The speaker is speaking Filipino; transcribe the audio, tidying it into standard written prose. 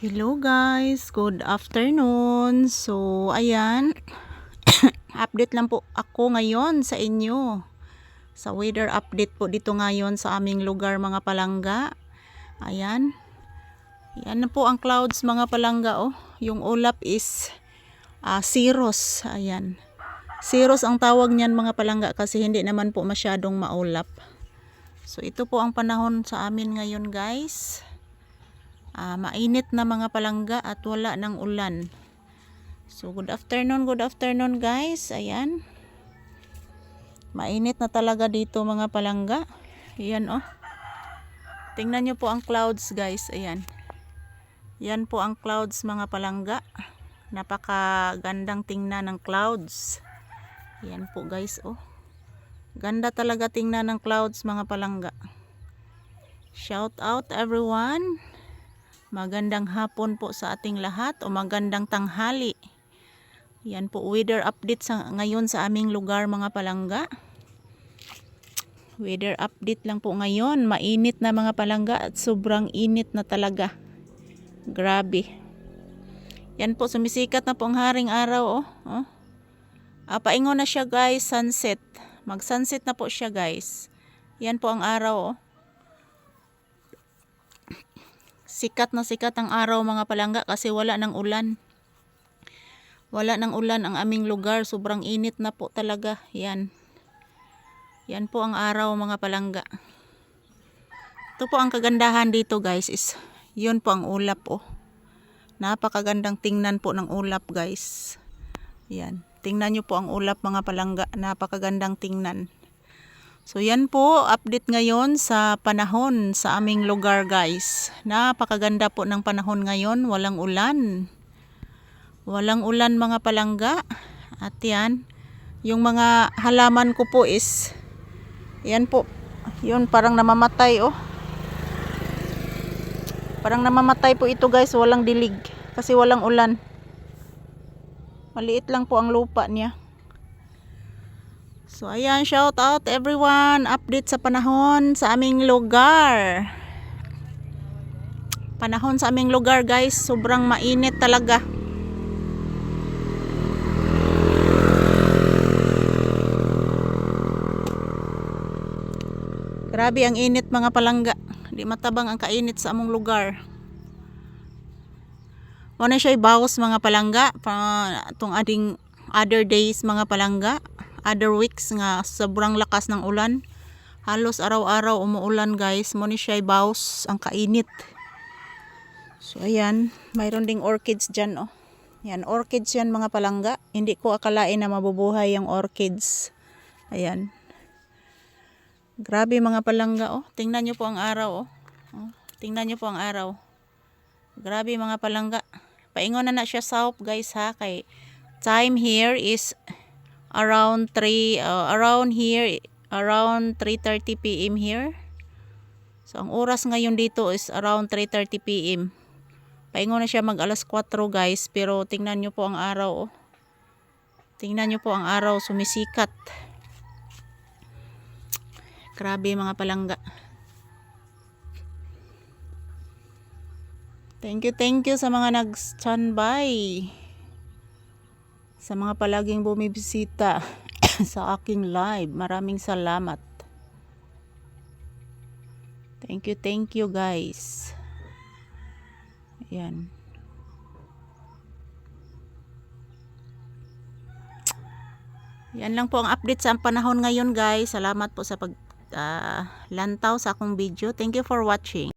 Hello guys, good afternoon. So ayan, update lang po ako ngayon sa inyo. Sa weather update po dito ngayon sa aming lugar mga palangga. Ayan. Yan na po ang clouds mga palangga oh. Yung ulap is cirrus. Ayan. Cirrus ang tawag niyan mga palangga kasi hindi naman po masyadong maulap. So ito po ang panahon sa amin ngayon guys. Mainit na mga palangga at wala ng ulan. So good afternoon guys. Ayan. Mainit na talaga dito mga palangga. Ayan oh. Tingnan nyo po ang clouds guys. Ayan. Yan po ang clouds mga palangga. Napakagandang tingnan ng clouds. Ayan po guys oh. Ganda talaga tingnan ng clouds mga palangga. Shout out everyone. Magandang hapon po sa ating lahat o magandang tanghali. Yan po weather update ngayon sa aming lugar mga palangga. Weather update lang po ngayon. Mainit na mga palangga at sobrang init na talaga. Grabe. Yan po sumisikat na po ang haring araw oh. Paingon na siya guys, sunset. Mag-sunset na po siya guys. Yan po ang araw oh. Sikat na sikat ang araw mga palangga kasi wala ng ulan. Wala ng ulan ang aming lugar. Sobrang init na po talaga. Yan. Yan po ang araw mga palangga. Ito po ang kagandahan dito guys is yun po ang ulap oh. Napakagandang tingnan po ng ulap guys. Yan. Tingnan nyo po ang ulap mga palangga. Napakagandang tingnan. So yan po, update ngayon sa panahon sa aming lugar guys. Napakaganda po ng panahon ngayon, walang ulan. Walang ulan mga palangga. At yan, yung mga halaman ko po is, yan po, yun parang namamatay oh. Parang namamatay po ito guys, walang dilig. Kasi walang ulan. Maliit lang po ang lupa niya. So ayan, shout out everyone. Update sa panahon sa aming lugar. Panahon sa aming lugar guys, sobrang mainit talaga. Grabe ang init mga palangga. Di matabang ang kainit sa among lugar. Wala siya ibawas mga palangga. Itong ading other days mga palangga. Other weeks nga sobrang lakas ng ulan. Halos araw-araw umuulan guys. Muna siya ibawas ang kainit. So ayan, mayroon ding orchids dyan oh. Yan, orchids yan mga palangga. Hindi ko akalain na mabubuhay yung orchids. Ayan. Grabe mga palangga oh. Tingnan nyo po ang araw oh. Tingnan nyo po ang araw. Grabe mga palangga. Paingon na siya south guys ha. Kay time here is around 3:30 PM here. So ang oras ngayon dito is around 3:30 PM. Paingon na siya mag alas 4 guys, pero tingnan niyo po ang araw oh. Tingnan niyo po ang araw sumisikat. Grabe mga palangga. Thank you sa mga nag-standby. Sa mga palaging bumibisita sa aking live. Maraming salamat. Thank you guys. Ayan. Yan lang po ang update sa panahon ngayon guys. Salamat po sa paglantaw sa akong video. Thank you for watching.